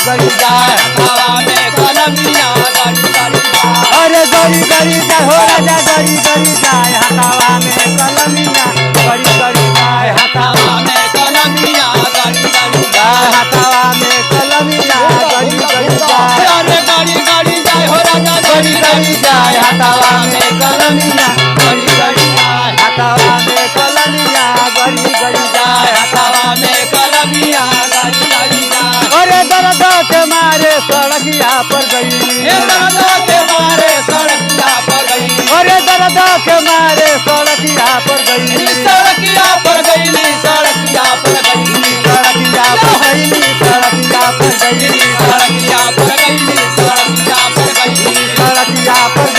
गड़ी जाए हवा में कलमिया गड़ी गड़ी जाए। अरे गड़ी गड़ी जाए हो राजा गड़ी गड़ी जाए हवा में कलमिया गड़ी गड़ी जाए हवा में कलमिया गड़ी गड़ी जाए। हवा में कलमिया गड़ी गड़ी जाए अरे गड़ी गड़ी जाए हो राजा गड़ी गड़ी जाए हवा में कलमिया गड़ी गड़ी जाए। हवा में कलमिया गड़ी गड़ी जाए हवा में कलमिया गड़ी गड़ी जाए। अरे दर्द के मारे सड़किया पर गई ये दर्द के मारे सड़किया पर गई। अरे दर्द के मारे सड़किया पर गई सड़किया पर गई सड़किया पर गई सड़किया पर गई सड़किया पर गई सड़किया पर गई सड़किया पर गई सड़किया पर